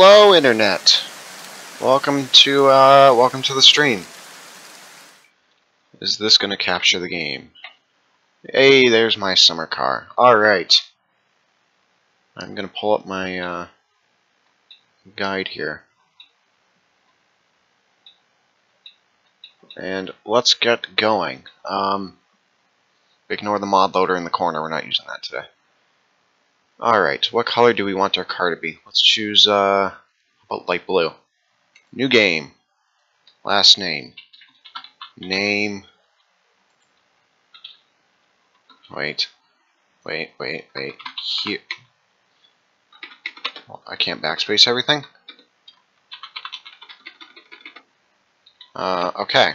Hello, Internet. Welcome to the stream. Is this gonna capture the game? Hey, there's my summer car. Alright. I'm gonna pull up my guide here. And let's get going. Ignore the mod loader in the corner, we're not using that today. Alright, what color do we want our car to be? Let's choose about light blue. New game. Last name. Name. Wait. Here. Well, I can't backspace everything. Okay.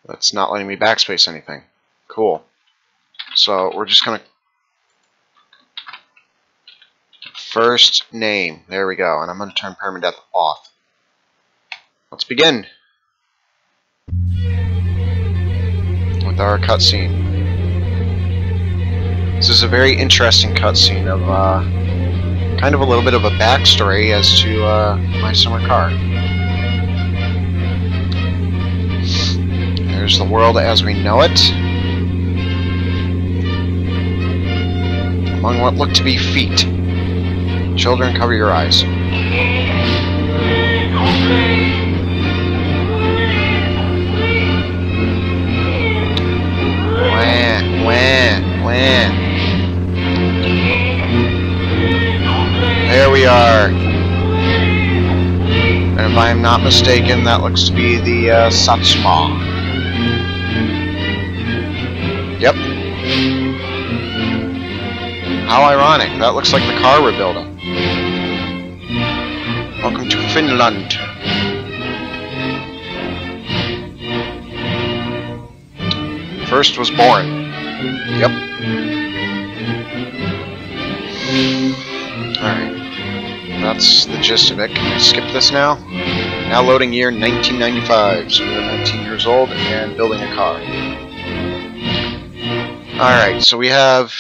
That's not letting me backspace anything. Cool. So we're just gonna first name. There we go. And I'm gonna turn permadeath off. Let's begin with our cutscene. This is a very interesting cutscene of kind of a little bit of a backstory as to my summer car. There's the world as we know it. Among what look to be feet. Children, cover your eyes. There we are. And if I am not mistaken, that looks to be the Satsuma. Yep. How ironic. That looks like the car we're building. Welcome to Finland. First was born. Yep. Alright. That's the gist of it. Can I skip this now? Now loading year 1995. So we're 19 years old and building a car. Alright, so we have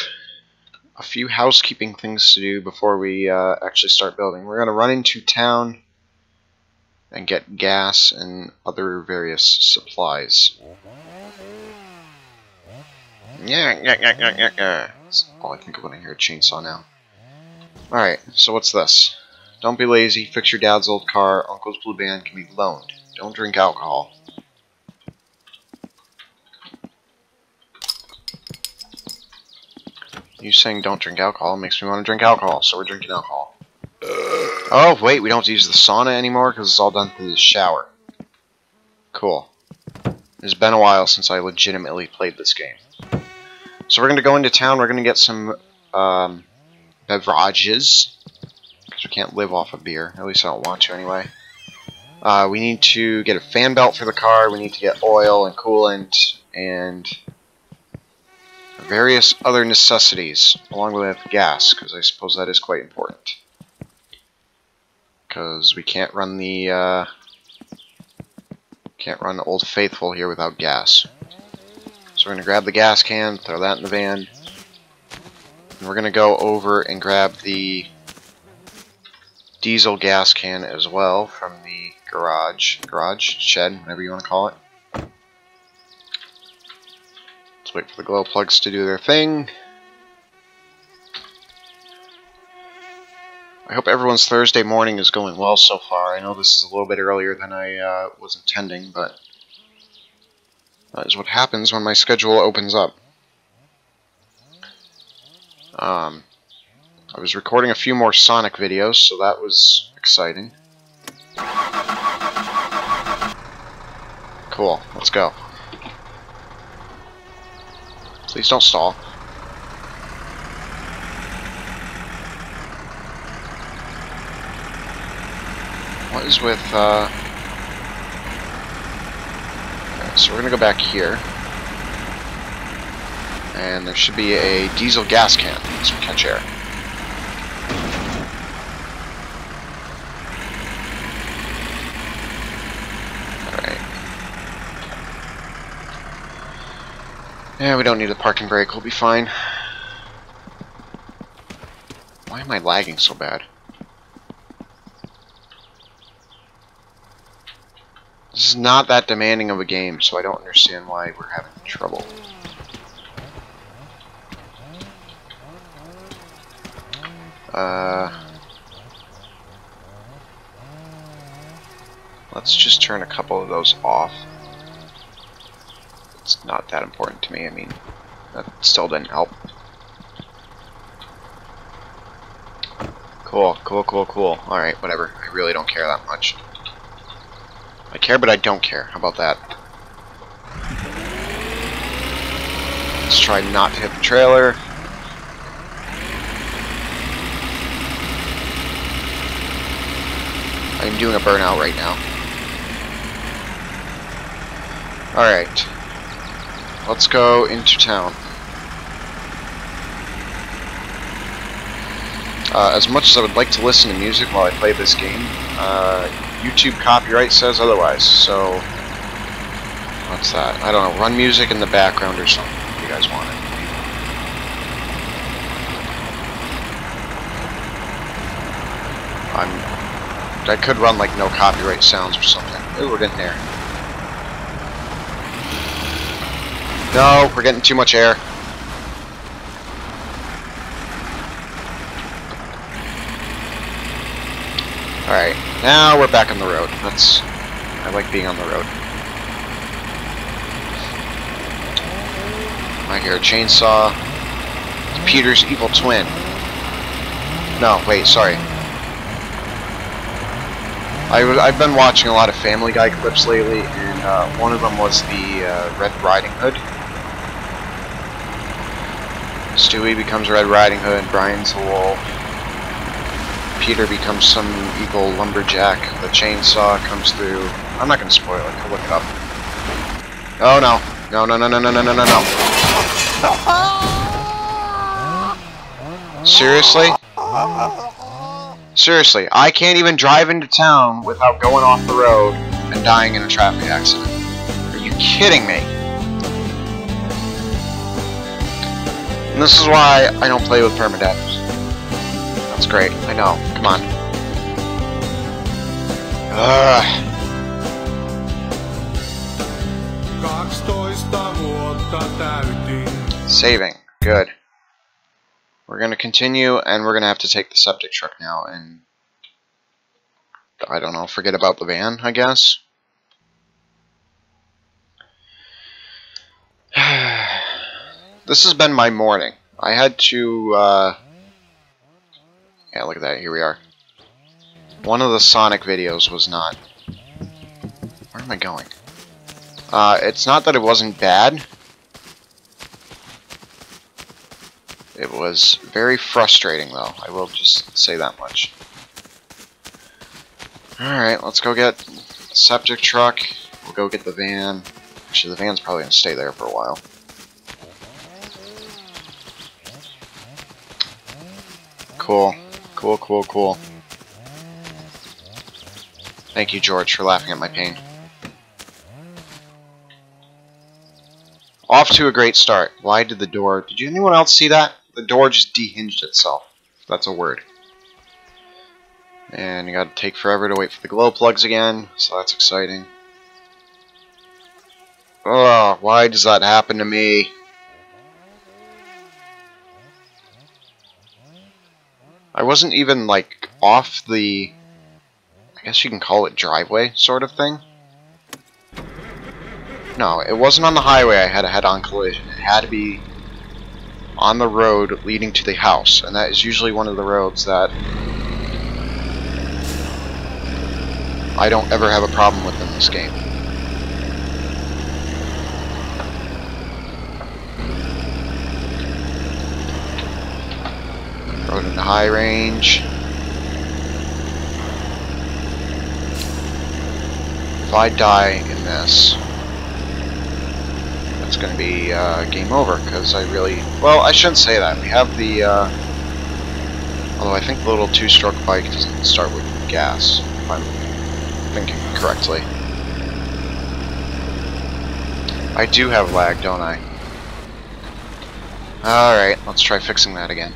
a few housekeeping things to do before we actually start building. We're going to run into town and get gas and other various supplies. Yeah. That's all I think of when I hear a chainsaw now. Alright, so what's this? Don't be lazy, fix your dad's old car, Uncle's Blue Band can be loaned. Don't drink alcohol. You saying don't drink alcohol makes me want to drink alcohol, so we're drinking alcohol. Oh, wait, we don't have to use the sauna anymore because it's all done through the shower. Cool. It's been a while since I legitimately played this game. So we're going to go into town, we're going to get some beverages, because we can't live off of beer, at least I don't want to anyway. We need to get a fan belt for the car, we need to get oil and coolant, and various other necessities, along with gas, because I suppose that is quite important. Because we can't run the Old Faithful here without gas. So we're going to grab the gas can, throw that in the van, and we're going to go over and grab the diesel gas can as well from the garage, shed, whatever you want to call it. Let's wait for the glow plugs to do their thing. I hope everyone's Thursday morning is going well so far. I know this is a little bit earlier than I was intending, but that is what happens when my schedule opens up. I was recording a few more Sonic videos, so that was exciting. Cool, let's go. Please don't stall. What is with, so we're gonna go back here. And there should be a diesel gas can, so we catch air. Alright. Yeah, we don't need a parking brake, we'll be fine. Why am I lagging so bad? This is not that demanding of a game, so I don't understand why we're having trouble. Let's just turn a couple of those off. It's not that important to me. I mean, that still didn't help. Cool, cool, cool, cool. Alright, whatever. I really don't care that much. I care, but I don't care. How about that? Let's try not to hit the trailer. I'm doing a burnout right now. Alright. Let's go into town. As much as I would like to listen to music while I play this game, YouTube copyright says otherwise, so... What's that? I don't know, run music in the background or something if you guys want it. I could run like no copyright sounds or something. Ooh, we're getting there. No, we're getting too much air. Alright, now we're back on the road. I like being on the road. I hear a chainsaw. It's Peter's evil twin. No, wait, sorry. I've been watching a lot of Family Guy clips lately, and one of them was the Red Riding Hood. Stewie becomes Red Riding Hood, Brian's a wolf. Peter becomes some evil lumberjack. The chainsaw comes through. I'm not gonna spoil it. I'll look it up. Oh no! No! No! No! No! No! No! No! No! Seriously? Seriously, I can't even drive into town without going off the road and dying in a traffic accident. Are you kidding me? And this is why I don't play with permadeath. That's great, I know. Come on. Saving. Good. We're going to continue, and we're going to have to take the septic truck now, and I don't know, forget about the van, I guess. This has been my morning. I had to, yeah, look at that, here we are. One of the Sonic videos was not... Where am I going? It's not that it wasn't bad. It was very frustrating, though. I will just say that much. Alright, let's go get the septic truck. We'll go get the van. Actually, the van's probably going to stay there for a while. Cool. Cool, cool, cool. Thank you, George, for laughing at my pain. Off to a great start. Why did the door... Did anyone else see that? The door just dehinged itself. That's a word. And you gotta take forever to wait for the glow plugs again, so that's exciting. Oh, why does that happen to me? I wasn't even, like, off the... I guess you can call it driveway sort of thing. No, it wasn't on the highway I had a head-on collision. It had to be on the road leading to the house, and that is usually one of the roads that I don't ever have a problem with in this game. Road into high range. If I die in this, it's going to be game over, because I really... Well, I shouldn't say that. We have the... although I think the little two-stroke bike doesn't start with gas, if I'm thinking correctly. I do have lag, don't I? Alright, let's try fixing that again.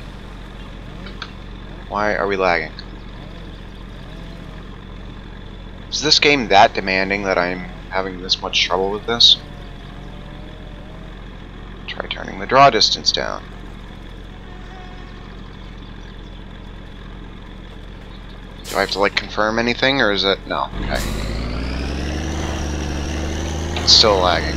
Why are we lagging? Is this game that demanding that I'm having this much trouble with this. Try turning the draw distance down. Do I have to, like, confirm anything, or is it... no, okay. It's still lagging.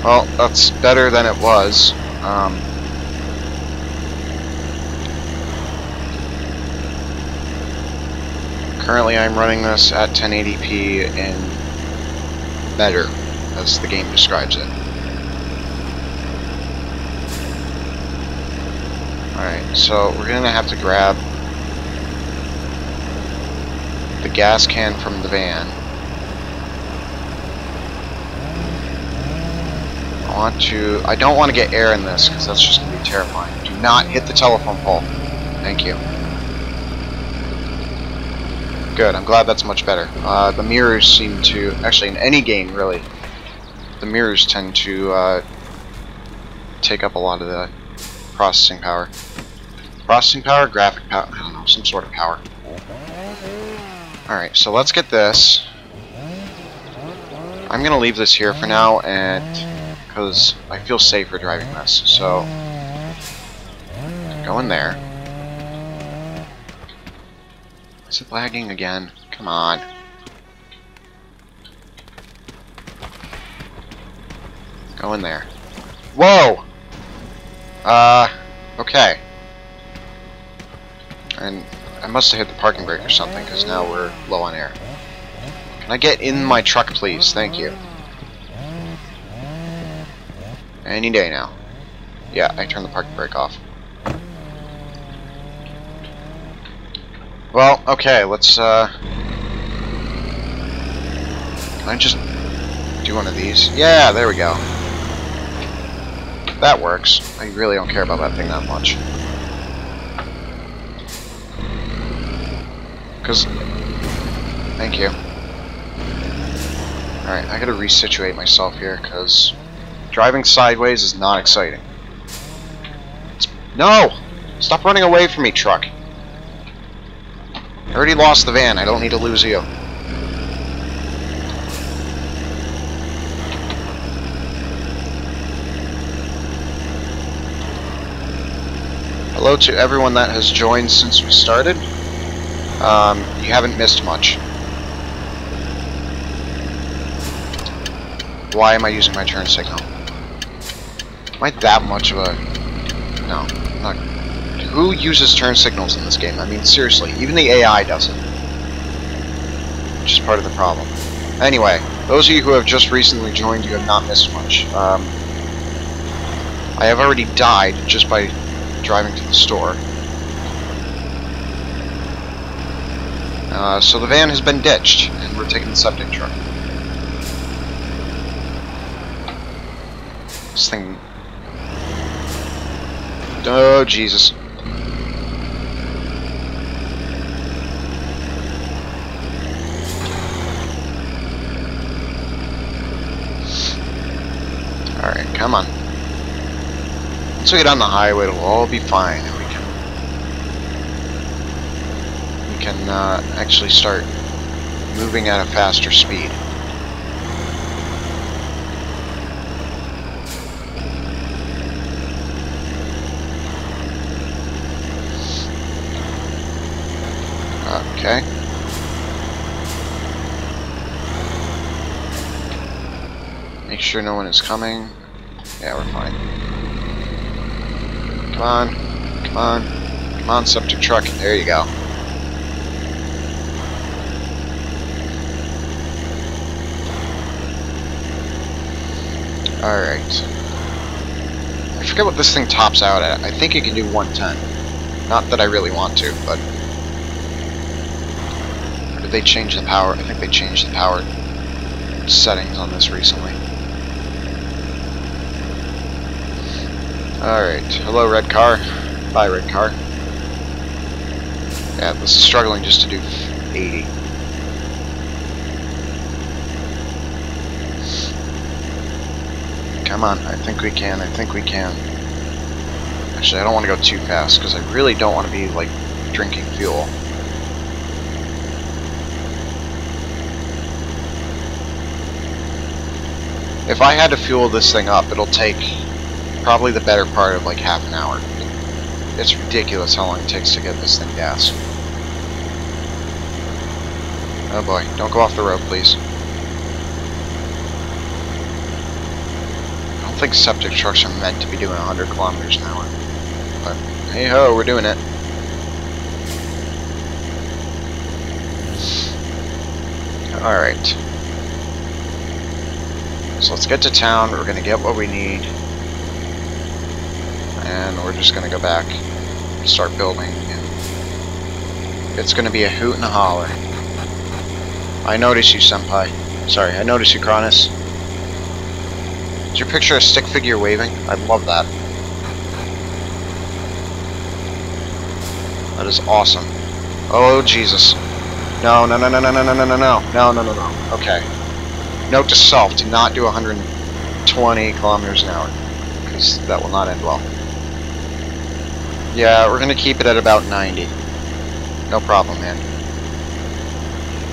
Well, that's better than it was. Currently I'm running this at 1080p in better, as the game describes it. Alright, so we're gonna have to grab the gas can from the van. I don't want to get air in this, because that's just going to be terrifying. Do not hit the telephone pole. Thank you. Good, I'm glad that's much better. The mirrors seem to... actually, in any game, really, the mirrors tend to take up a lot of the processing power. Processing power? Graphic power? I don't know, some sort of power. Alright, so let's get this. I'm going to leave this here for now, and... because I feel safer driving this, so go in there. Is it lagging again? Come on. Go in there. Whoa! Okay. And I must have hit the parking brake or something, because now we're low on air. Can I get in my truck, please? Thank you. Any day now. Yeah, I turned the parking brake off. Well, okay, let's, can I just do one of these? Yeah, there we go. That works. I really don't care about that thing that much. Because... thank you. Alright, I gotta resituate myself here, because... driving sideways is not exciting. No! Stop running away from me, truck. I already lost the van. I don't need to lose you. Hello to everyone that has joined since we started. You haven't missed much. Why am I using my turn signal? Am I that much of a... no, not... who uses turn signals in this game? I mean, seriously, even the AI doesn't. Which is part of the problem. Anyway, those of you who have just recently joined, you have not missed much. I have already died just by driving to the store. So the van has been ditched, and we're taking the septic truck. This thing... oh, Jesus. Alright, come on. Once we get on the highway, it'll all be fine, and we can actually start moving at a faster speed. Okay. Make sure no one is coming. Yeah, we're fine. Come on. Come on. Come on, septic truck. There you go. Alright. I forget what this thing tops out at. I think it can do 110. Not that I really want to, but... or did they change the power? I think they changed the power settings on this recently. Alright. Hello, red car. Bye, red car. Yeah, this is struggling just to do 80. Come on, I think we can, I think we can. Actually, I don't want to go too fast, because I really don't want to be, like, drinking fuel. If I had to fuel this thing up, it'll take probably the better part of, like, half an hour. It's ridiculous how long it takes to get this thing gas. Oh boy, don't go off the road, please. I don't think septic trucks are meant to be doing 100 kilometers an hour. But, hey ho, we're doing it. Alright. So let's get to town, we're gonna get what we need. And we're just gonna go back and start building. And it's gonna be a hoot and a holler. I notice you, Senpai. Sorry, I notice you, Cronus. Is your picture a stick figure waving? I love that. That is awesome. Oh, Jesus. No, no, no, no, no, no, no, no, no, no, no, no, no, no. Okay. Note to self, do not do 120 kilometers an hour, because that will not end well. Yeah, we're going to keep it at about 90. No problem, man.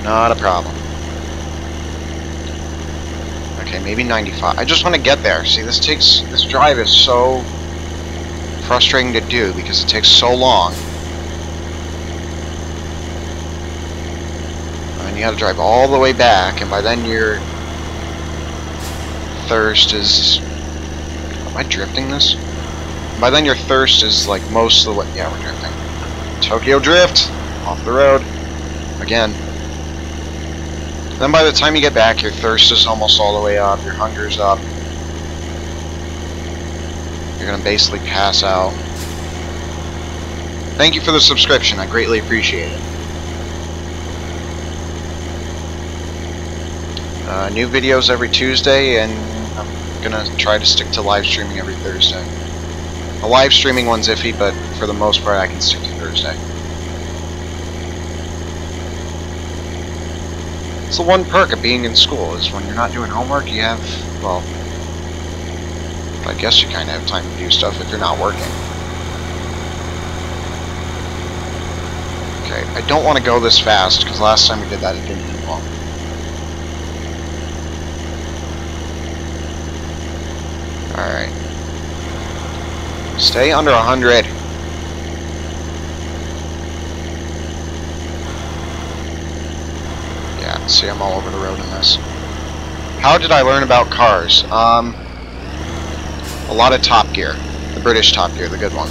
Not a problem. Okay, maybe 95. I just want to get there. See, this drive is so frustrating to do because it takes so long. And you got to drive all the way back, and by then your thirst is... Am I drifting this? By then your thirst is like most of the way... Yeah, we're drifting. Tokyo Drift! Off the road. Again. Then by the time you get back, your thirst is almost all the way up, your hunger's up. You're gonna basically pass out. Thank you for the subscription, I greatly appreciate it. New videos every Tuesday, and I'm gonna try to stick to live streaming every Thursday. The live streaming one's iffy, but for the most part I can stick to Thursday. It's the one perk of being in school, is when you're not doing homework, you have, well, I guess you kind of have time to do stuff if you're not working. Okay, I don't want to go this fast, because last time we did that it didn't end well. Alright. Stay under 100. Yeah, see, I'm all over the road in this. How did I learn about cars? A lot of Top Gear. The British Top Gear, the good one.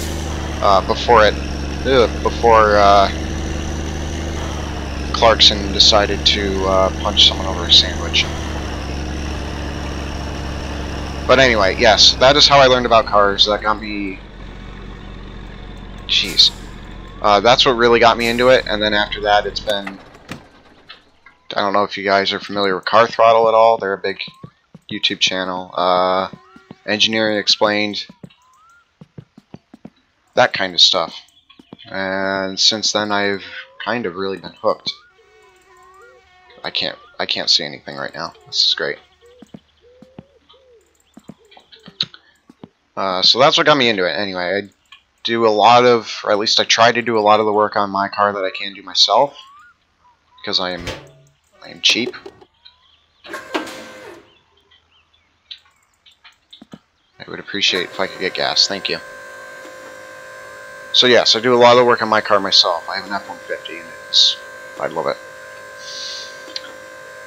Before Clarkson decided to punch someone over a sandwich. But anyway, yes, that is how I learned about cars. That got me... Jeez. That's what really got me into it, and then after that it's been... I don't know if you guys are familiar with Car Throttle at all. They're a big YouTube channel. Engineering Explained. That kind of stuff. And since then I've kind of really been hooked. I can't see anything right now. This is great. So that's what got me into it. Anyway, I do a lot of, or at least I try to do a lot of the work on my car that I can do myself, because I am cheap. I would appreciate if I could get gas. Thank you. So yes, I do a lot of the work on my car myself. I have an F-150, and I love it.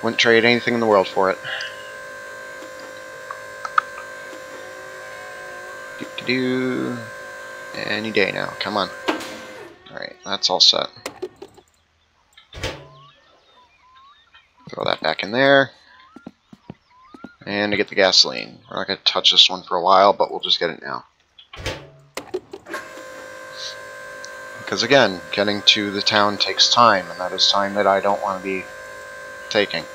Wouldn't trade anything in the world for it. Do any day now. Come on. Alright, that's all set. Throw that back in there. And to get the gasoline. We're not going to touch this one for a while, but we'll just get it now. Because again, getting to the town takes time, and that is time that I don't want to be taking.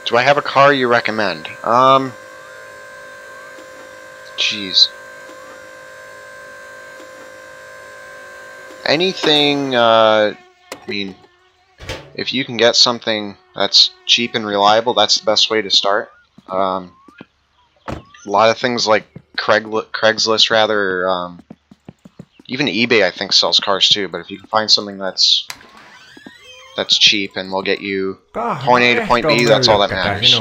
Do I have a car you recommend? Jeez. Anything, I mean, if you can get something that's cheap and reliable, that's the best way to start. A lot of things like Craigslist, rather, even eBay, I think, sells cars too. But if you can find something that's cheap and will get you point A to point B, that's all that matters.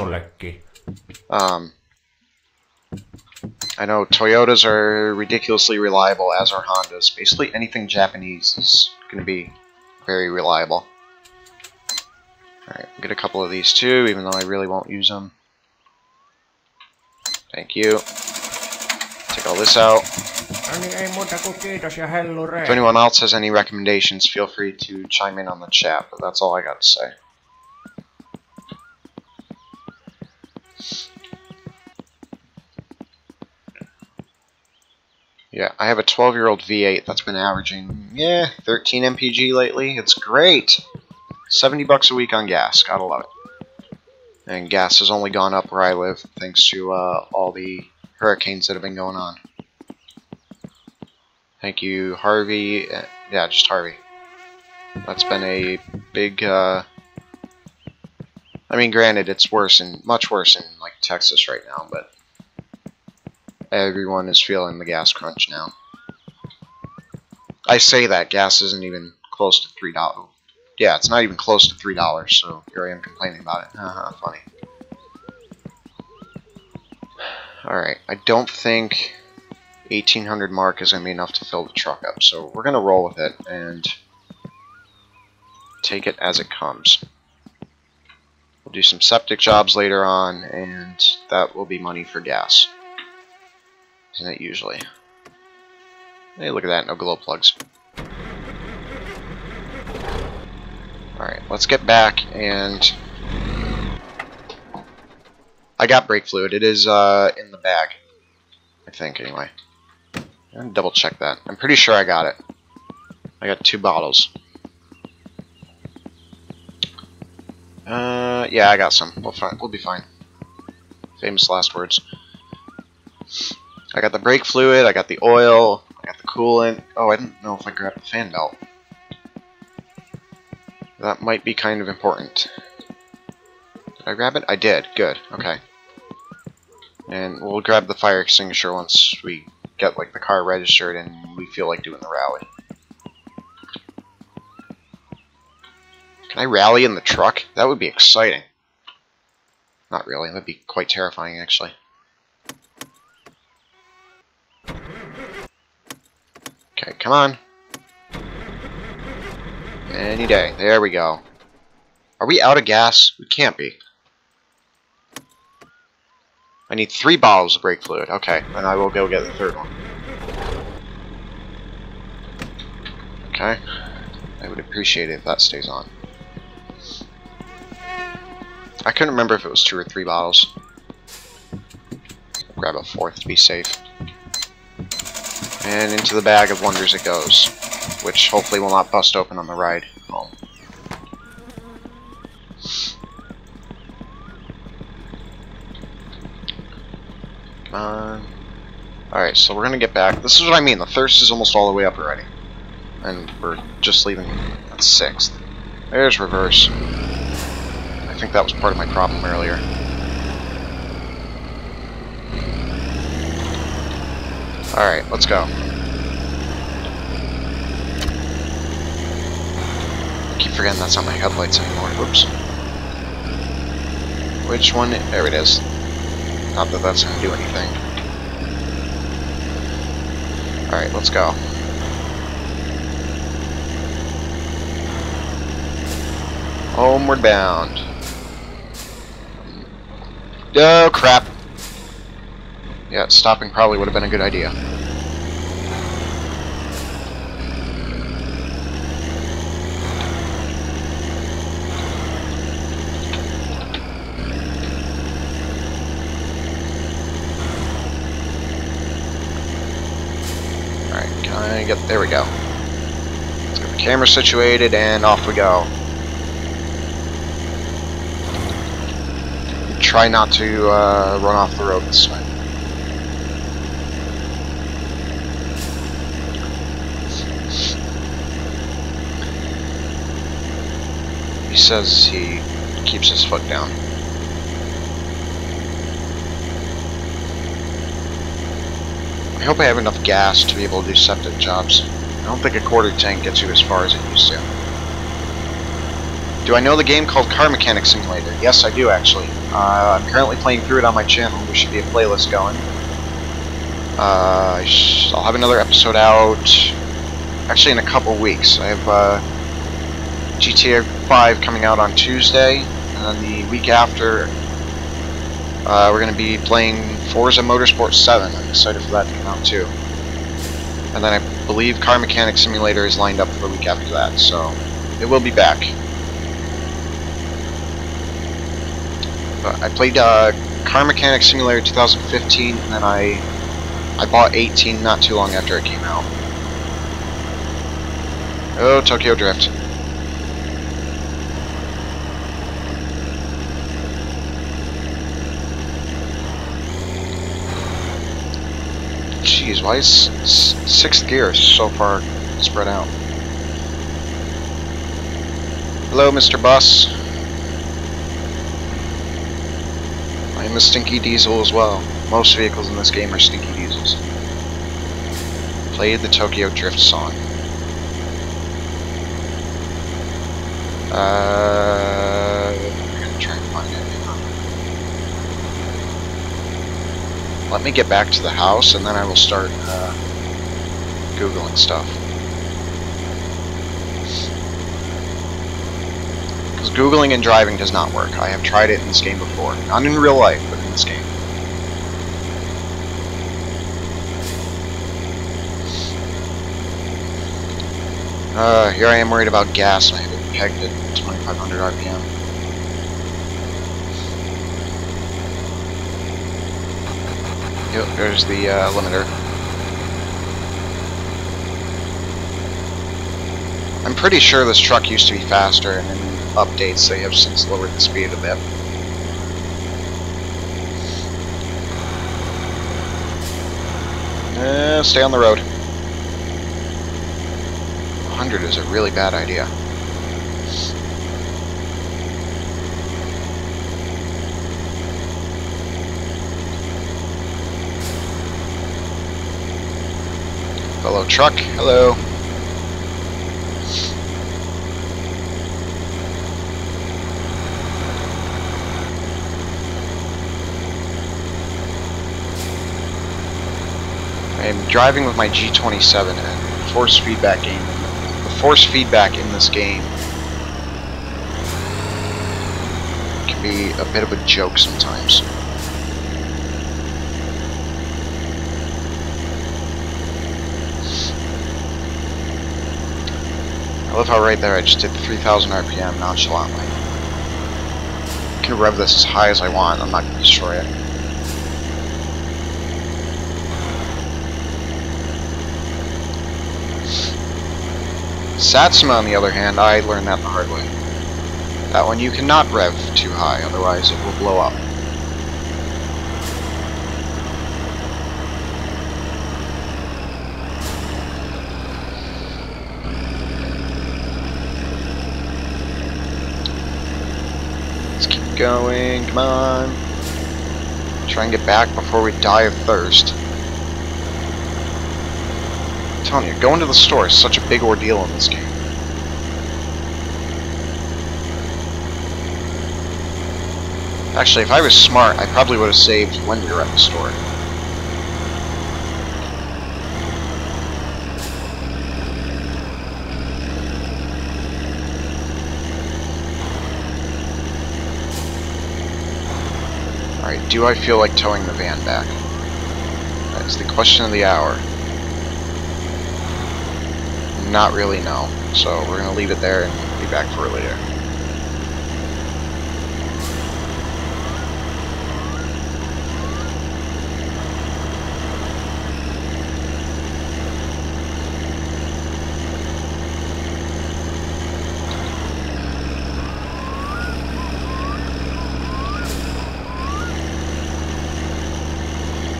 I know Toyotas are ridiculously reliable, as are Hondas. Basically, anything Japanese is going to be very reliable. Alright, get a couple of these too, even though I really won't use them. Thank you. Take all this out. If anyone else has any recommendations, feel free to chime in on the chat, but that's all I got to say. Yeah, I have a 12-year-old V8 that's been averaging, 13 mpg lately. It's great! $70 a week on gas, gotta love it. And gas has only gone up where I live, thanks to all the hurricanes that have been going on. Thank you, Harvey. Yeah, just Harvey. That's been a big, I mean, granted, it's much worse in, like, Texas right now, but everyone is feeling the gas crunch now. I say that, gas isn't even close to $3. Yeah, it's not even close to $3, so here I am complaining about it. Haha, funny. Alright, I don't think 1800 mark is going to be enough to fill the truck up, so we're going to roll with it and take it as it comes. We'll do some septic jobs later on, and that will be money for gas. Isn't it usually? Hey, look at that, no glow plugs. Alright, let's get back, and I got brake fluid. It is in the bag, I think, anyway. I'm gonna double check that. I'm pretty sure I got it. I got 2 bottles. Yeah, I got some. We'll be fine. Famous last words. I got the brake fluid, I got the oil, I got the coolant. Oh, I didn't know if I grabbed the fan belt. That might be kind of important. Did I grab it? I did. Good. Okay. And we'll grab the fire extinguisher once we get, like, the car registered and we feel like doing the rally. Can I rally in the truck? That would be exciting. Not really. That'd be quite terrifying, actually. Okay, come on. Any day. There we go. Are we out of gas? We can't be. I need 3 bottles of brake fluid. Okay, and I will go get the 3rd one. Okay. I would appreciate it if that stays on. I couldn't remember if it was 2 or 3 bottles. Grab a 4th to be safe. And into the bag of wonders it goes, which hopefully will not bust open on the ride home. Come on. Alright, so we're gonna get back. This is what I mean, the thirst is almost all the way up already. And we're just leaving at 6th. There's reverse. I think that was part of my problem earlier. Alright, let's go. I keep forgetting that's not my headlights anymore. Whoops. Which one? There it is. Not that that's going to do anything. Alright, let's go. Homeward bound. Oh, crap. Yeah, stopping probably would have been a good idea. Alright, can I get... there we go. Let's get the camera situated and off we go. Try not to run off the road this time. He says he keeps his foot down. I hope I have enough gas to be able to do septic jobs. I don't think a quarter tank gets you as far as it used to. Do I know the game called Car Mechanic Simulator? Yes, I do, actually. I'm currently playing through it on my channel. There should be a playlist going. I'll have another episode out, actually, in a couple weeks. I have GTA 5 coming out on Tuesday, and then the week after, we're going to be playing Forza Motorsport 7. I'm excited for that to come out, too. And then I believe Car Mechanic Simulator is lined up for the week after that, so it will be back. I played Car Mechanic Simulator 2015, and then I bought 18 not too long after it came out. Oh, Tokyo Drift. Jeez, why is 6th gear so far spread out? Hello, Mr. Bus. I am a stinky diesel as well. Most vehicles in this game are stinky diesels. Play the Tokyo Drift song. I'm gonna try and find it. Let me get back to the house, and then I will start Googling stuff. Because Googling and driving does not work. I have tried it in this game before. Not in real life, but in this game. Here I am worried about gas, and I have it pegged at 2500 RPM. Yep, there's the limiter. I'm pretty sure this truck used to be faster, and in updates they have since lowered the speed a bit. Stay on the road. 100 is a really bad idea. Hello, truck. Hello. I am driving with my G27 and force feedback game. The force feedback in this game can be a bit of a joke sometimes. I love how right there I just did 3000 RPM nonchalantly. I can rev this as high as I want, I'm not going to destroy it. Satsuma, on the other hand, I learned that the hard way. That one you cannot rev too high, otherwise it will blow up. Let's keep going, come on. Try and get back before we die of thirst. I'm telling you, going to the store is such a big ordeal in this game. Actually, if I was smart, I probably would have saved when we were at the store. Alright, do I feel like towing the van back? That is the question of the hour. Not really, no. So we're going to leave it there and be back for it later.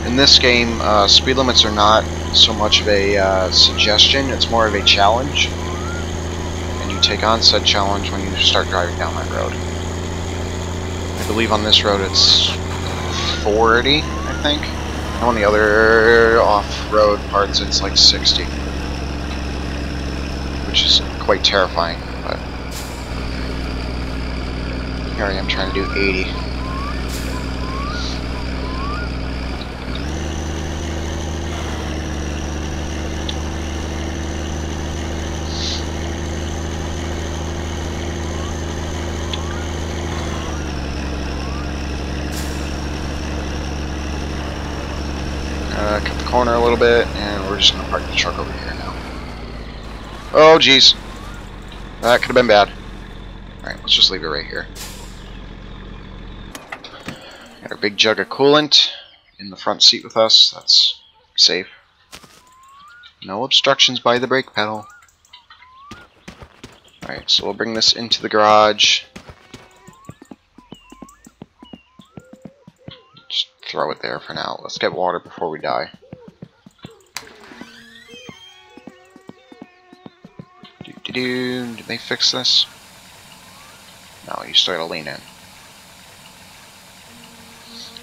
In this game, speed limits are not so much of a suggestion, it's more of a challenge. And you take on said challenge when you start driving down that road. I believe on this road it's 40, I think. And on the other off-road parts, it's like 60. Which is quite terrifying, but here I am trying to do 80. Cut the corner a little bit, and we're just going to park the truck over here now. Oh, jeez. That could have been bad. Alright, let's just leave it right here. Got our big jug of coolant in the front seat with us. That's safe. No obstructions by the brake pedal. Alright, so we'll bring this into the garage. Just throw it there for now. Let's get water before we die. Did they fix this? No, you still gotta lean in.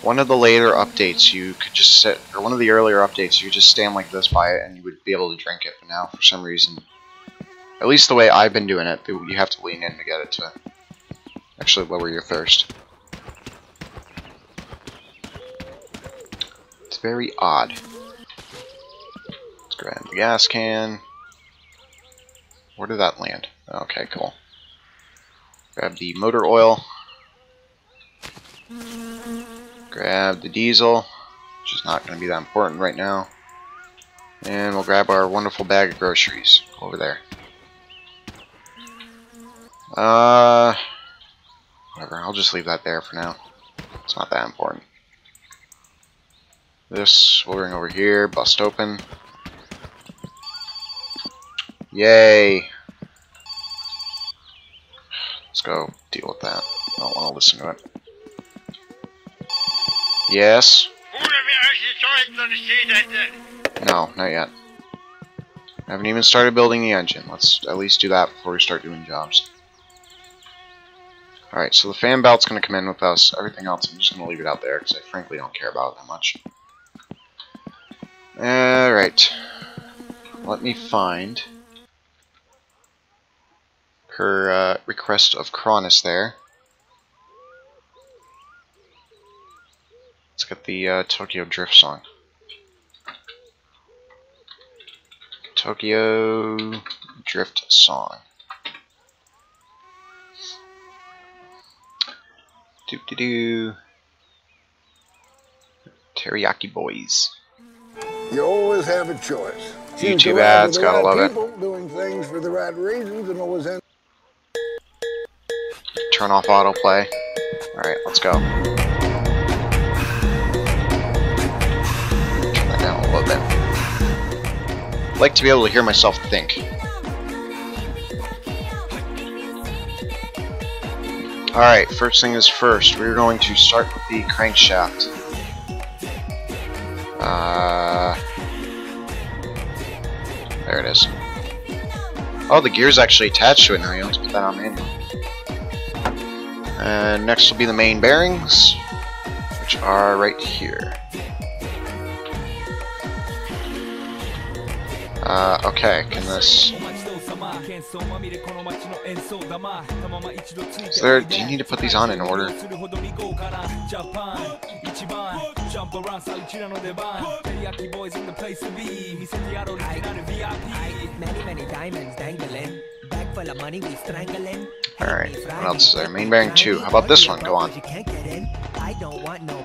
One of the later updates, you could just sit, or one of the earlier updates, you could just stand like this by it and you would be able to drink it. But now, for some reason, at least the way I've been doing it, you have to lean in to get it to actually lower your thirst. It's very odd. Let's grab the gas can. Where did that land? Okay, cool. Grab the motor oil. Grab the diesel, which is not going to be that important right now. And we'll grab our wonderful bag of groceries over there. Whatever, I'll just leave that there for now. It's not that important. This we'll bring over here, bust open. Yay! Let's go deal with that. I don't want to listen to it. Yes? No, not yet. I haven't even started building the engine. Let's at least do that before we start doing jobs. Alright, so the fan belt's going to come in with us. Everything else I'm just going to leave it out there because I frankly don't care about it that much. Alright. Let me find her request of Cronus there. Let's get the Tokyo Drift song. Tokyo Drift song. Doo-doo-doo. Teriyaki Boys. You always have a choice. YouTube ads, gotta love it. Doing things for the right reasons and always end. Turn off autoplay. Alright, let's go. Turn that down a little bit. I'd like to be able to hear myself think. Alright, first thing is first. We're going to start with the crankshaft. There it is. Oh, the gear's actually attached to it now. You don't have to put that on manual. And next will be the main bearings, which are right here. Okay, can this... So do you need to put these on in order? Alright, what else is there? Main bearing 2. How about this one? Go on.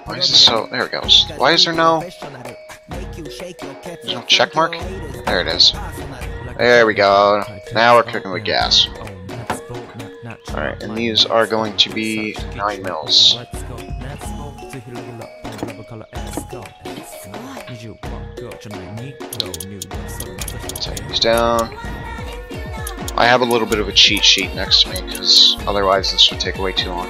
Why is this so... There it goes. Why is there no... There's no check mark? There it is. There we go. Now we're cooking with gas. Alright, and these are going to be 9 mils. Take these down. I have a little bit of a cheat sheet next to me, because otherwise this would take way too long.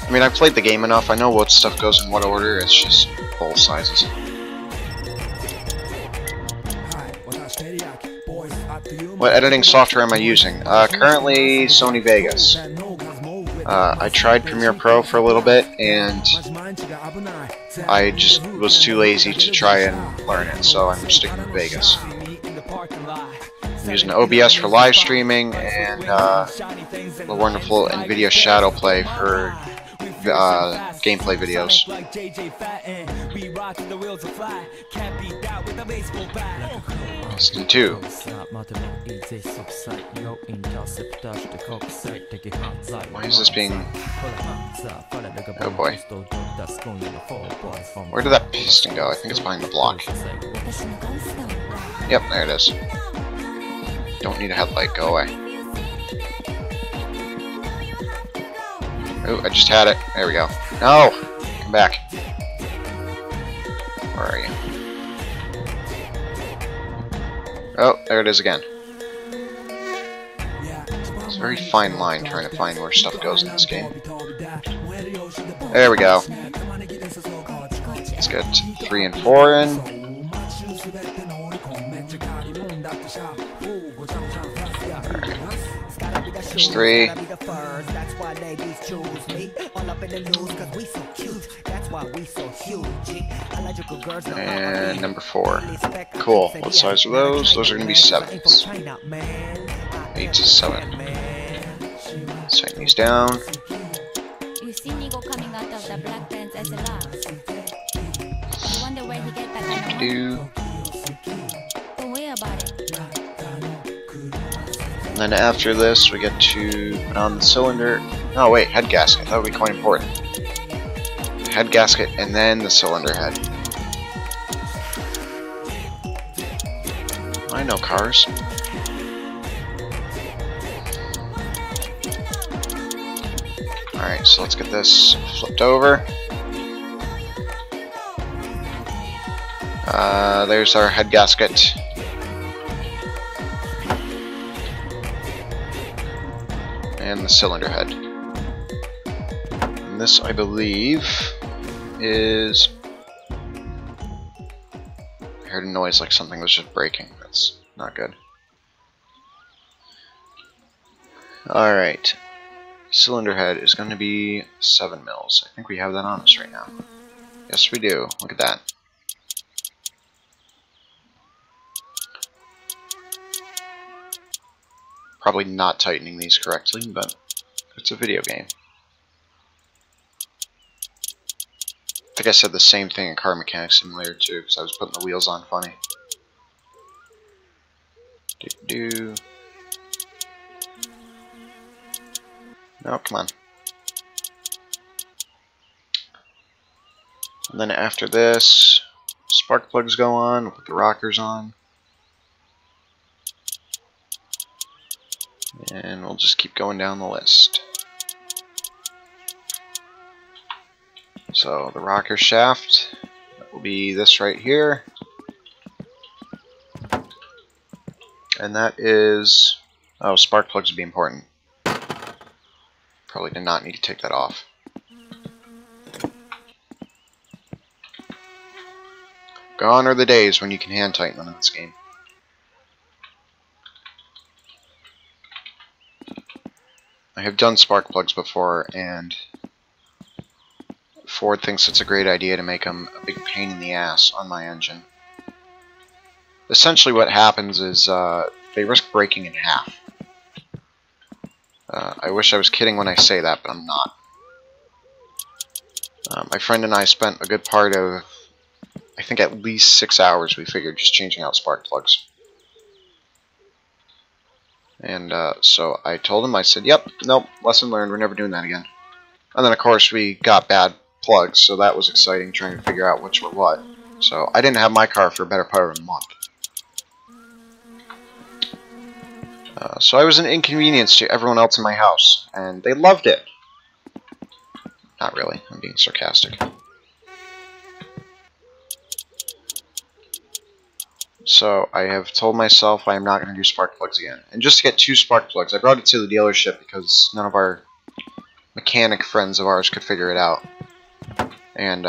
I mean, I've played the game enough, I know what stuff goes in what order, it's just bowl sizes. What editing software am I using? Currently Sony Vegas. I tried Premiere Pro for a little bit, and I just was too lazy to try and learn it, so I'm sticking with Vegas. I'm using OBS for live streaming, and the wonderful NVIDIA Shadow Play for gameplay videos. Season 2. Why is this being... Oh boy. Where did that piston go? I think it's behind the block. Yep, there it is. Don't need a headlight, go away. Oh, I just had it. There we go. No! Come back. Where are you? Oh, there it is again. It's a very fine line trying to find where stuff goes in this game. There we go. Let's get 3 and 4 in. There's 3. And number 4. Cool. What size are those? Those are going to be 7s. 8 to 7. Let's tighten these down. You see Nigo coming out of the black pants as a last. You wonder where he get that kind of Don't worry about it. And then after this, we get to put on the cylinder. Oh wait, head gasket. That would be quite important. Head gasket and then the cylinder head. I know cars. Alright, so let's get this flipped over. There's our head gasket. And the cylinder head. And this, I believe, is... I heard a noise like something was just breaking. That's not good. Alright. Cylinder head is going to be 7 mils. I think we have that on us right now. Yes, we do. Look at that. Probably not tightening these correctly, but it's a video game. I think I said the same thing in Car Mechanics Simulator too, because I was putting the wheels on funny. No, come on. And then after this, spark plugs go on, we'll put the rockers on. And we'll just keep going down the list. So the rocker shaft, that will be this right here. And that is... oh, spark plugs would be important. Probably did not need to take that off. Gone are the days when you can hand tighten them in this game. I have done spark plugs before, and Ford thinks it's a great idea to make them a big pain in the ass on my engine. Essentially what happens is they risk breaking in half. I wish I was kidding when I say that, but I'm not. My friend and I spent a good part of, I think at least 6 hours, we figured, just changing out spark plugs. And so I told him, I said, yep, nope, lesson learned, we're never doing that again. And then of course we got bad plugs, so that was exciting, trying to figure out which were what. So I didn't have my car for a better part of a month. So I was an inconvenience to everyone else in my house, and they loved it. Not really, I'm being sarcastic. So I have told myself I am not going to do spark plugs again. And just to get 2 spark plugs, I brought it to the dealership because none of our mechanic friends of ours could figure it out. And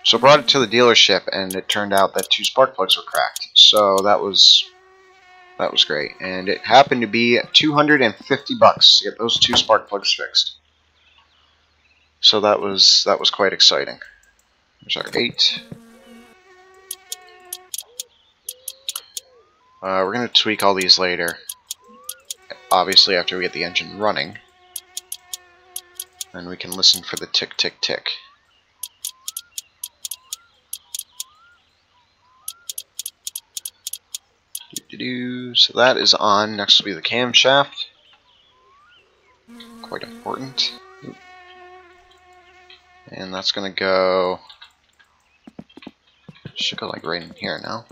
so I brought it to the dealership, and it turned out that 2 spark plugs were cracked. So that was great. And it happened to be $250 to get those 2 spark plugs fixed. So that was quite exciting. There's our 8. We're going to tweak all these later. Obviously after we get the engine running. And we can listen for the tick tick tick. So that is on. Next will be the camshaft. Quite important. And that's gonna go. Should go like right in here now.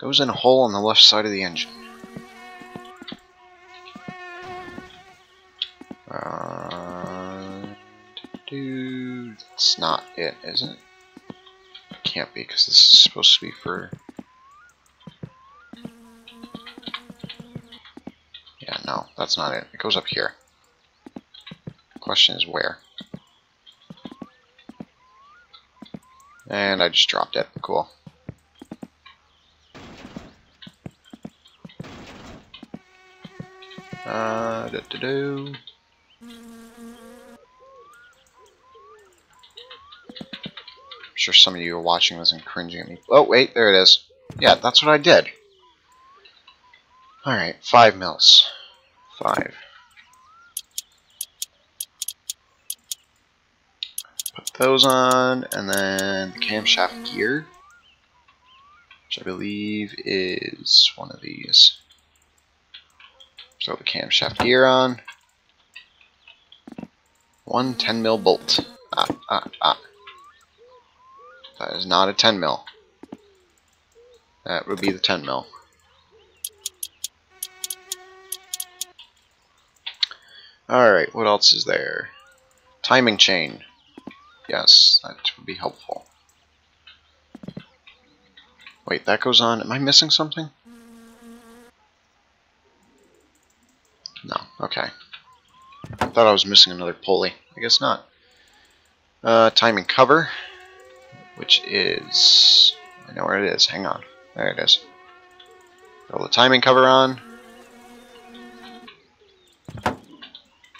Goes in a hole on the left side of the engine. That's not it, is it? It can't be, because this is supposed to be for. Yeah, no, that's not it. It goes up here. Question is where? And I just dropped it. Cool. I'm sure some of you are watching this and cringing at me. Oh, wait, there it is. Yeah, that's what I did. Alright, 5 mils. 5. Put those on, and then the camshaft gear, which I believe is one of these. So the camshaft gear on. 1 10mm bolt. That is not a 10mm. That would be the 10mm. Alright, what else is there? Timing chain. Yes, that would be helpful. Wait, that goes on. Am I missing something? No, okay. I thought I was missing another pulley. I guess not. Timing cover, which is... I know where it is. Hang on. There it is. Throw the timing cover on.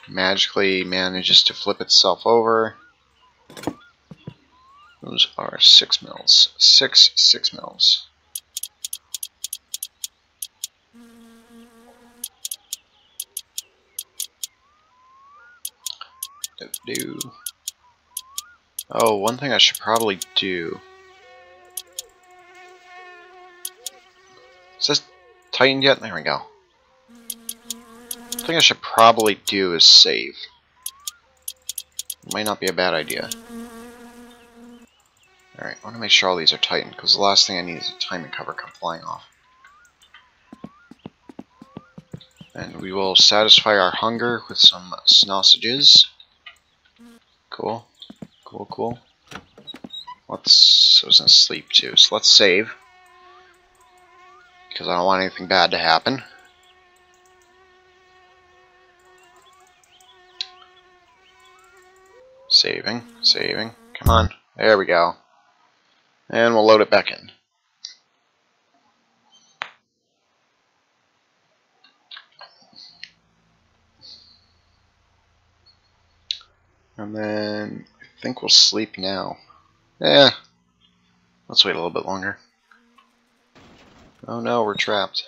Magically manages to flip itself over. Those are 6 mils. 6 mils. Do. Oh, one thing I should probably do. Is this tightened yet? There we go. One thing I should probably do is save. Might not be a bad idea. Alright, I want to make sure all these are tightened, because the last thing I need is a timing cover come flying off. And we will satisfy our hunger with some sausages. Cool. Cool, cool. I was gonna sleep too, so let's save. Because I don't want anything bad to happen. Saving, saving. Come on. There we go. And we'll load it back in. And then I think we'll sleep now. Yeah. Let's wait a little bit longer. Oh no, we're trapped.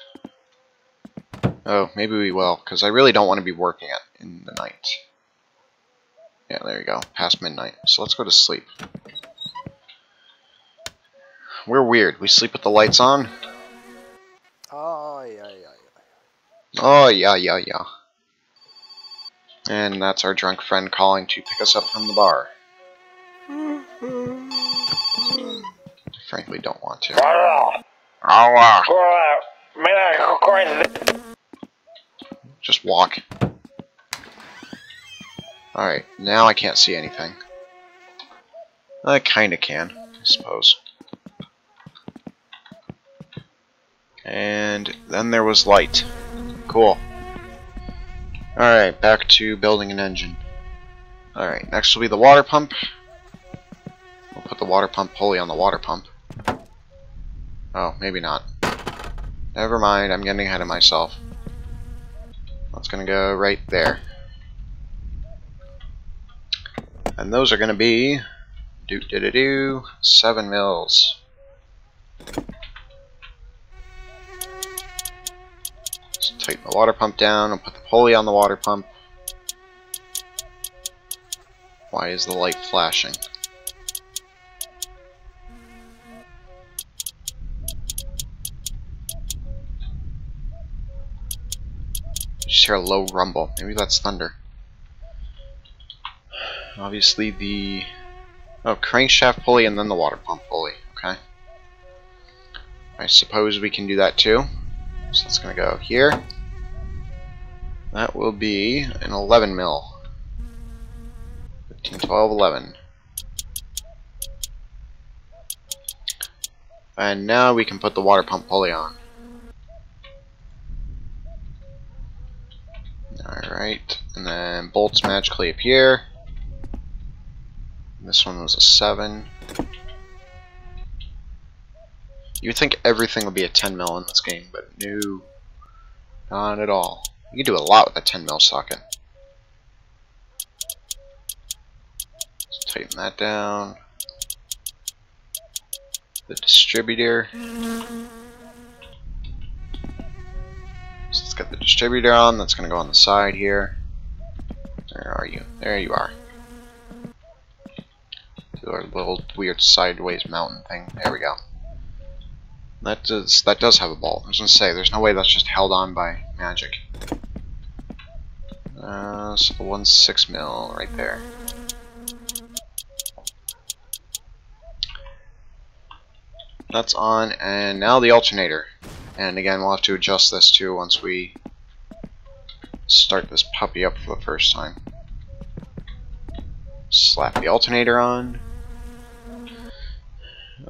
Oh, maybe we will, because I really don't want to be working in the night. Yeah, there you go. Past midnight. So let's go to sleep. We're weird. We sleep with the lights on. Oh, yeah. Oh, yeah. And that's our drunk friend calling to pick us up from the bar. Frankly, don't want to. Just walk. Alright, now I can't see anything. I kinda can, I suppose. And then there was light. Cool. Alright, back to building an engine. Alright, next will be the water pump. We'll put the water pump pulley on the water pump. Oh, maybe not. Never mind, I'm getting ahead of myself. That's gonna go right there. And those are going to be 7 mils. So tighten the water pump down and put the pulley on the water pump. Why is the light flashing? Just hear a low rumble. Maybe that's thunder. Obviously the crankshaft pulley and then the water pump pulley. Okay. I suppose we can do that too. So that's gonna go here. That will be an 11 mil. 15, 12, 11. And now we can put the water pump pulley on. Alright, and then bolts magically appear. This one was a 7. You would think everything would be a 10 mil in this game, but no, not at all. You can do a lot with a 10 mil socket. Let's tighten that down. The distributor. So let's get the distributor on. That's going to go on the side here. Where are you? There you are. Do our little weird sideways mountain thing. There we go. That does have a bolt. I was going to say, there's no way that's just held on by magic. So the 1/6 mil right there. That's on, and now the alternator. And again, we'll have to adjust this too once we start this puppy up for the first time. Slap the alternator on.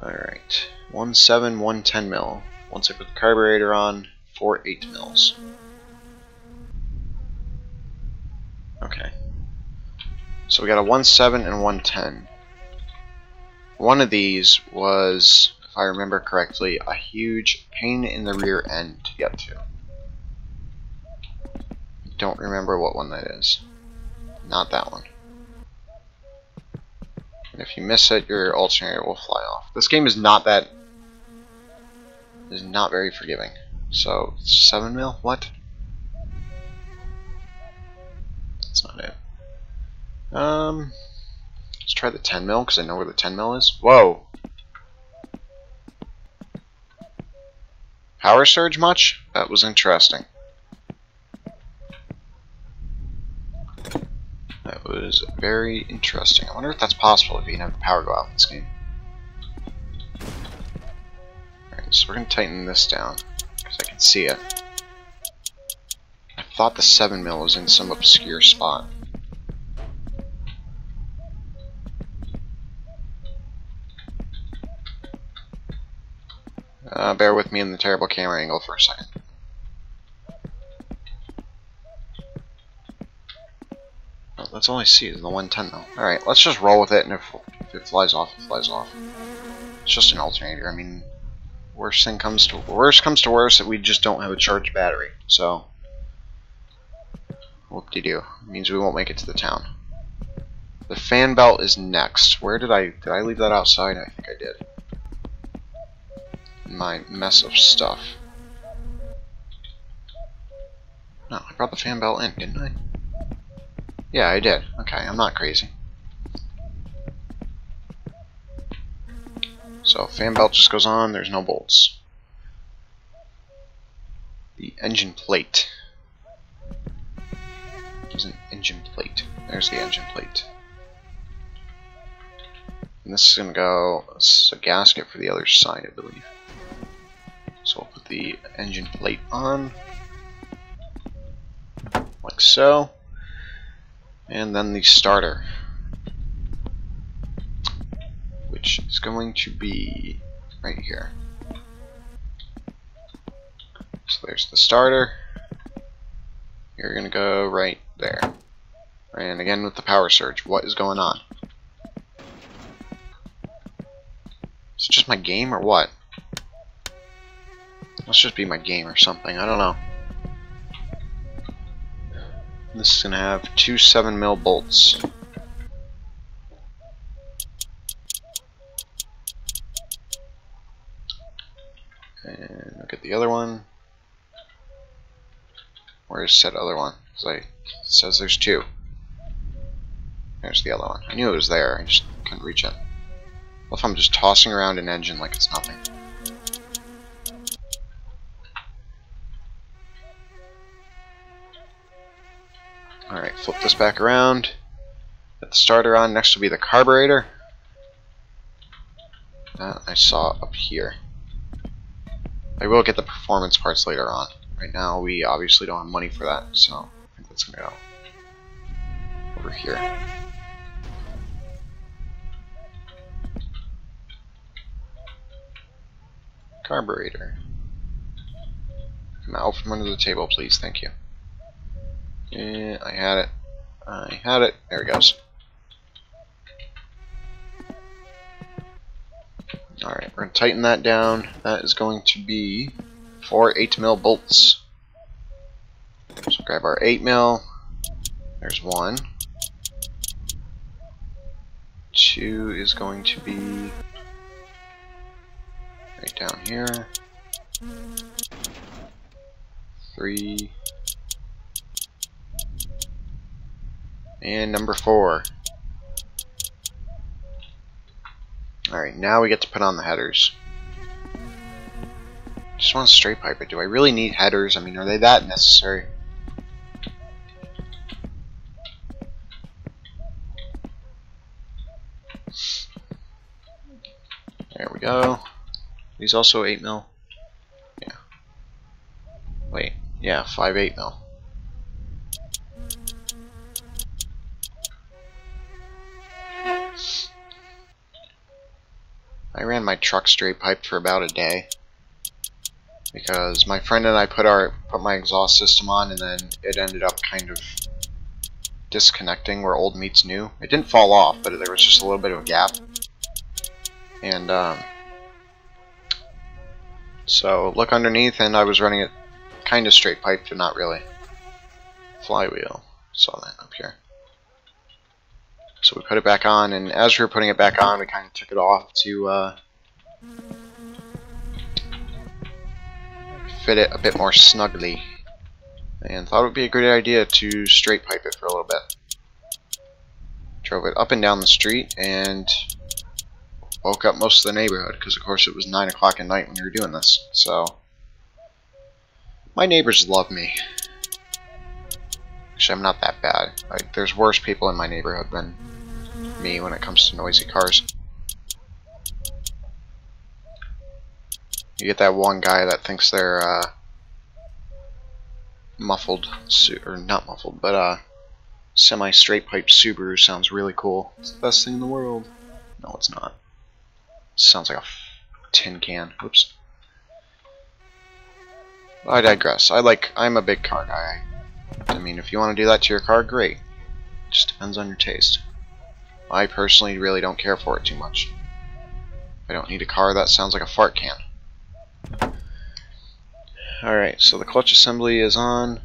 Alright. 1/7, 1/10 mil. Once I put the carburetor on, 4 8 mils. Okay. So we got a 1/7 and 1/10. One of these was, if I remember correctly, a huge pain in the rear end to get to. Don't remember what one that is. Not that one. And if you miss it, your alternator will fly off. This game is not very forgiving. So 7 mil? What? That's not it. Let's try the 10 mil because I know where the 10 mil is. Whoa! Power surge much? That was interesting. That was very interesting. I wonder if that's possible if you can have the power go out in this game. Alright, so we're going to tighten this down because I can see it. I thought the 7 mil was in some obscure spot. Bear with me in the terrible camera angle for a second. Oh, that's all I see is the 1/10 mil. Alright, let's just roll with it, and if it flies off, it flies off. It's just an alternator. I mean, worst comes to worst, we just don't have a charged battery. So, whoop-de-doo. It means we won't make it to the town. The fan belt is next. Where did I leave that outside? I think I did. My mess of stuff. No, I brought the fan belt in, didn't I? Yeah, I did. Okay, I'm not crazy. So, fan belt just goes on, there's no bolts. The engine plate. There's an engine plate. There's the engine plate. And this is going to go, this is a gasket for the other side, I believe. So we'll put the engine plate on, like so, and then the starter, which is going to be right here. So there's the starter. You're going to go right there. And again with the power surge, what is going on? Is it just my game or what? Must just be my game or something, I don't know. This is going to have 2 7 mil bolts. the other one. Where's said other one? Because it says there's two. There's the other one. I knew it was there, I just couldn't reach it. What if I'm just tossing around an engine like it's nothing? Alright, flip this back around. Get the starter on. Next will be the carburetor. That I saw up here. I will get the performance parts later on. Right now we obviously don't have money for that, so I think that's going to go over here. Carburetor. Come out from under the table, please. Thank you. Yeah, I had it. I had it. There it goes. Alright, we're going to tighten that down. That is going to be 4 8mm bolts. So grab our 8mm. There's one. 2 is going to be right down here. 3. And number 4. Alright, now we get to put on the headers. Just want to straight pipe it. Do I really need headers? I mean, are they that necessary? There we go. These also 8mm? Yeah. Wait, yeah, 5 8mm. I ran my truck straight piped for about a day because my friend and I put my exhaust system on, and then it ended up kind of disconnecting where old meets new. It didn't fall off, but there was just a little bit of a gap. And so look underneath, and I was running it kind of straight piped, but not really. Flywheel, saw that up here. So we put it back on, and as we were putting it back on, we kind of took it off to fit it a bit more snugly, and thought it would be a great idea to straight pipe it for a little bit. Drove it up and down the street and woke up most of the neighborhood, because of course it was 9 o'clock at night when we were doing this. So my neighbors love me. Actually, I'm not that bad. There's worse people in my neighborhood than me when it comes to noisy cars. You get that one guy that thinks they're muffled, or not muffled, but semi-straight pipe Subaru sounds really cool. It's the best thing in the world. No, it's not. It sounds like a tin can. Whoops. I digress. I'm a big car guy. I mean, if you want to do that to your car, great. It just depends on your taste. I personally really don't care for it too much. I don't need a car that sounds like a fart can. Alright, so the clutch assembly is on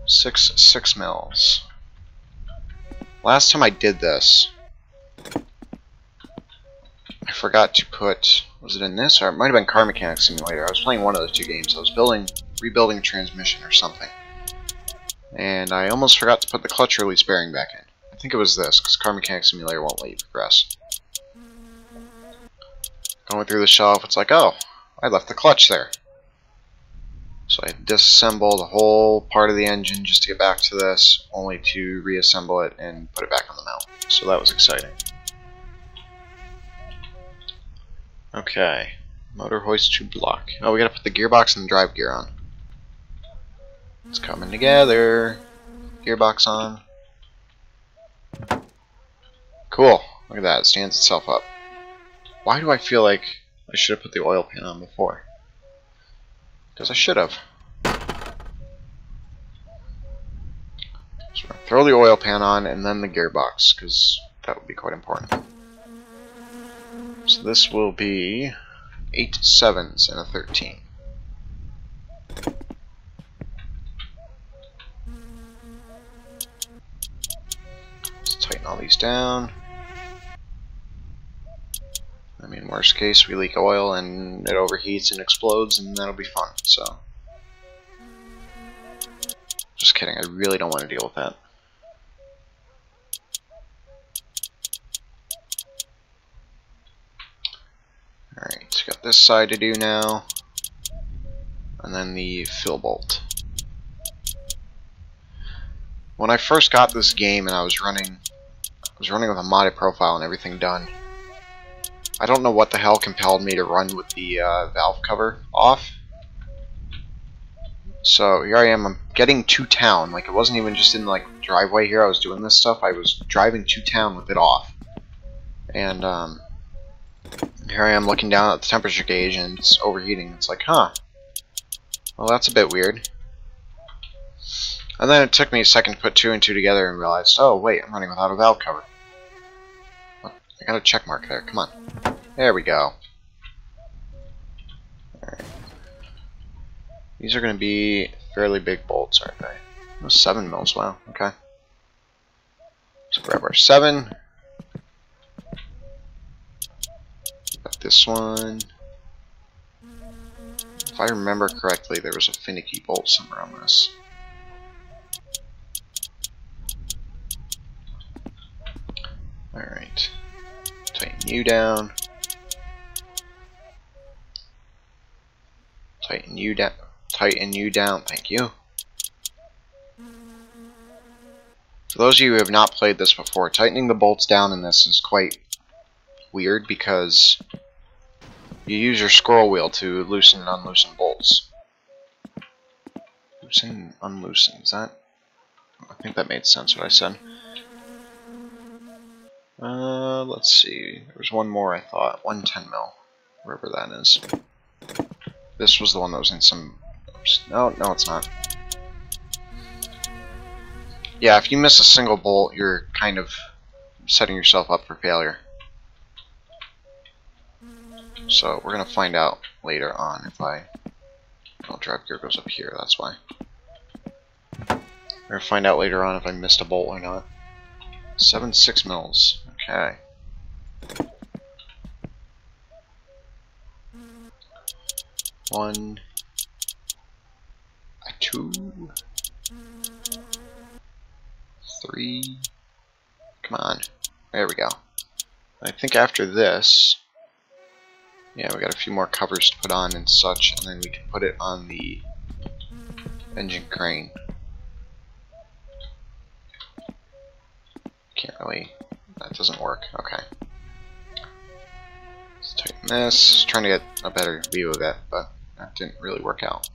6 6mm. Last time I did this, I forgot to put, was it in this, or it might have been Car Mechanic Simulator. I was playing one of the two games. I was rebuilding a transmission or something, and I almost forgot to put the clutch release bearing back in. I think it was this, because Car Mechanic Simulator won't let you progress. Going through the shelf, it's like, oh, I left the clutch there. So I disassemble the whole part of the engine just to get back to this, only to reassemble it and put it back on the mount. So that was exciting. Okay, motor hoist to block. Oh, we gotta put the gearbox and the drive gear on. It's coming together. Gearbox on. Cool. Look at that, it stands itself up. Why do I feel like I should have put the oil pan on before? Because I should have. So throw the oil pan on and then the gearbox, because that would be quite important. So this will be 8 7s and a 13. Let's tighten all these down. And mean, worst case, we leak oil and it overheats and explodes, and that'll be fun, so. Just kidding, I really don't want to deal with that. Alright, so got this side to do now. And then the fill bolt. When I first got this game and I was running with a modded profile and everything done, I don't know what the hell compelled me to run with the valve cover off. So here I am, I'm getting to town. Like, it wasn't even just in like driveway here I was doing this stuff. I was driving to town with it off. And here I am looking down at the temperature gauge and it's overheating. It's like, huh. Well, that's a bit weird. And then it took me a second to put 2 and 2 together and realized, oh wait, I'm running without a valve cover. I got a check mark there, come on. There we go. Alright. These are going to be fairly big bolts, aren't they? Oh, 7 mils, wow, okay. So grab our 7. Got this one. If I remember correctly, there was a finicky bolt somewhere on this. Alright. Tighten you down. Tighten you down. Tighten you down. Thank you. For those of you who have not played this before, tightening the bolts down in this is quite weird because you use your scroll wheel to loosen and unloosen bolts. Loosen and unloosen. Is that? I think that made sense what I said. Let's see. There was one more I thought. 110 mil. Wherever that is. This was the one that was in some... No, it's not. Yeah, if you miss a single bolt, you're kind of setting yourself up for failure. So we're gonna find out later on if I... Oh, drive gear goes up here, that's why. We're gonna find out later on if I missed a bolt or not. 7.6 mils. Okay. One, two, 3. Come on. There we go. I think after this, yeah, we got a few more covers to put on and such, and then we can put it on the engine crane. Can't really. That doesn't work. Okay. Let's tighten this. Trying to get a better view of it, but that didn't really work out.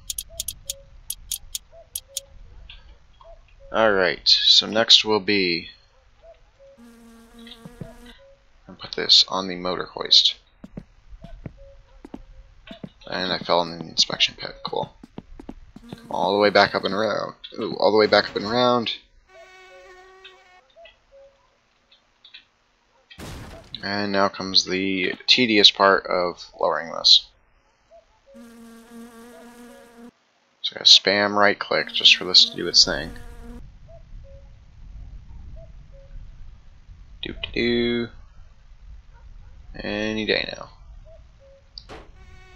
Alright, so next will be... I'll put this on the motor hoist. And I fell in the inspection pit. Cool. All the way back up and around. Ooh, all the way back up and around. And now comes the tedious part of lowering this. So I gotta spam right click just for this to do its thing. Doop-de-doo. Any day now.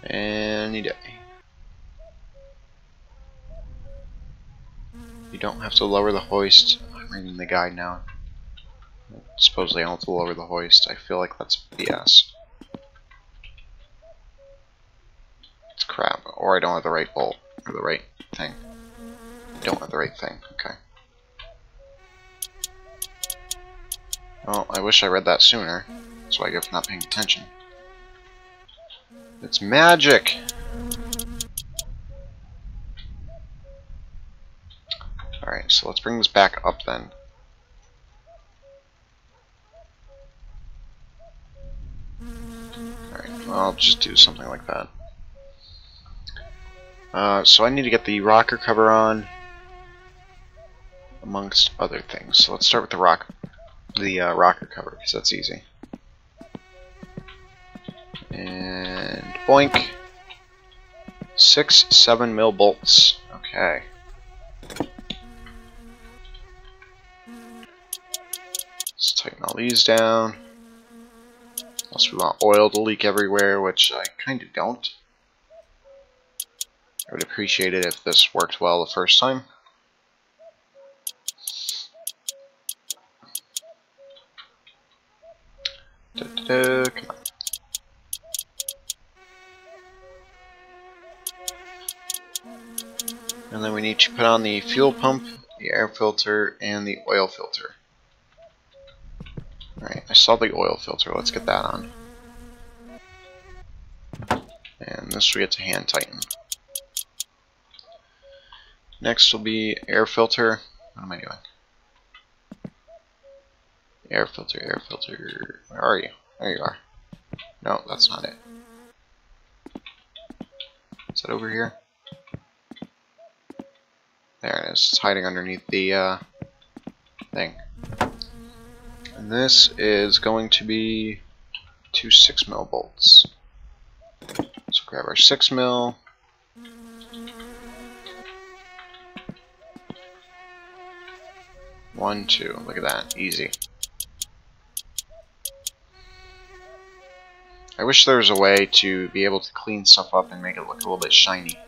Any day. You don't have to lower the hoist. I'm reading the guide now. Supposedly I don't have to lower the hoist. I feel like that's BS. It's crap. Or I don't have the right bolt. Or the right thing. I don't have the right thing. Okay. Well, I wish I read that sooner. That's why I get for not paying attention. It's magic! Alright, so let's bring this back up then. Alright, well, I'll just do something like that. So I need to get the rocker cover on, amongst other things. So let's start with the rocker cover, because that's easy. And boink. 6 7 mil bolts. Okay. Let's tighten all these down. Unless we want oil to leak everywhere, which I kind of don't. I would appreciate it if this worked well the first time. Come on. And then we need to put on the fuel pump, the air filter, and the oil filter. Alright, I saw the oil filter, let's get that on. And this we get to hand tighten. Next will be air filter. What am I doing? Air filter, air filter. Where are you? There you are. No, that's not it. Is that over here? There it is. It's hiding underneath the thing. And this is going to be 2 6mm bolts. So grab our 6mm. One, two. Look at that. Easy. I wish there was a way to be able to clean stuff up and make it look a little bit shiny.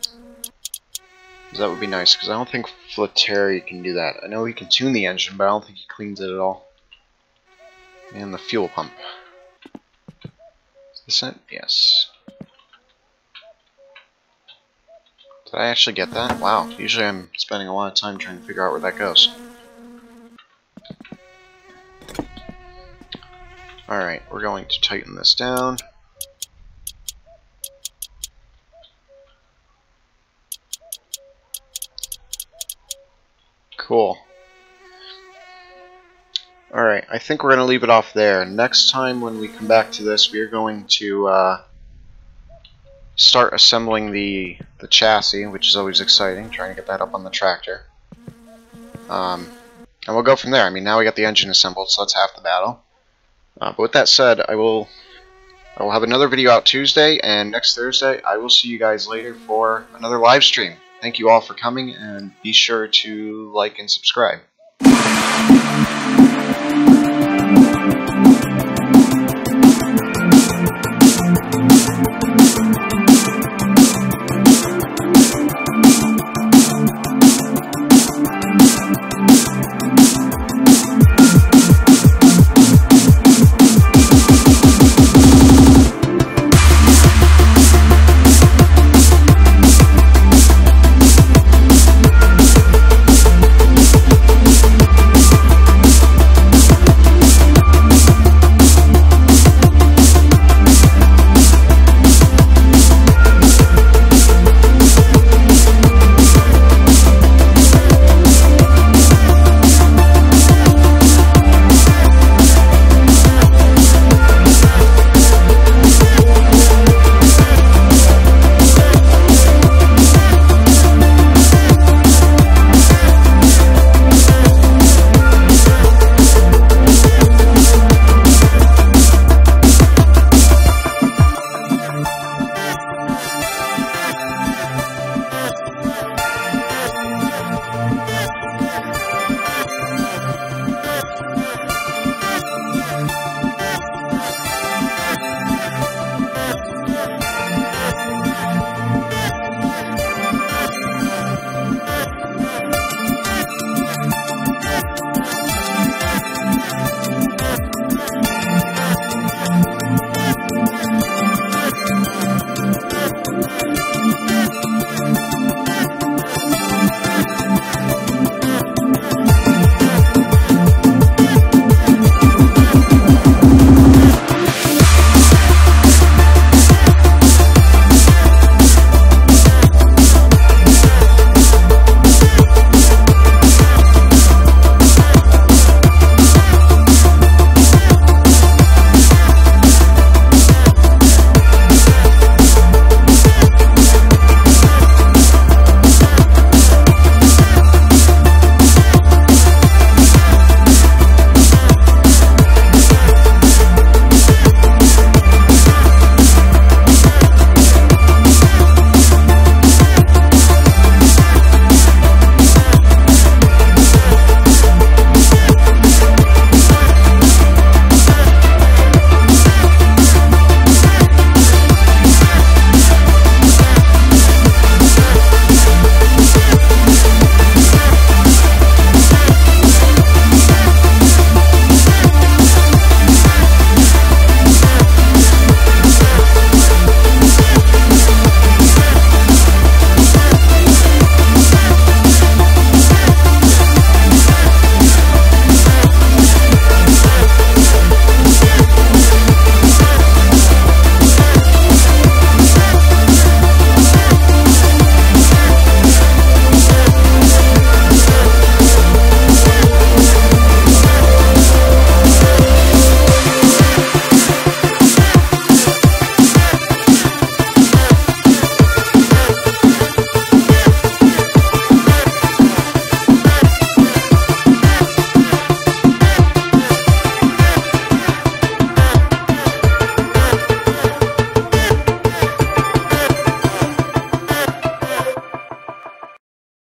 That would be nice, because I don't think Flattery can do that. I know he can tune the engine, but I don't think he cleans it at all. And the fuel pump. Is this it? Yes. Did I actually get that? Wow, usually I'm spending a lot of time trying to figure out where that goes. Alright, we're going to tighten this down. Cool. Alright, I think we're going to leave it off there. Next time when we come back to this, we are going to start assembling the chassis, which is always exciting, trying to get that up on the tractor. And we'll go from there. I mean, now we got the engine assembled, so that's half the battle. But with that said, I will have another video out Tuesday, and next Thursday I will see you guys later for another live stream. Thank you all for coming, and be sure to like and subscribe.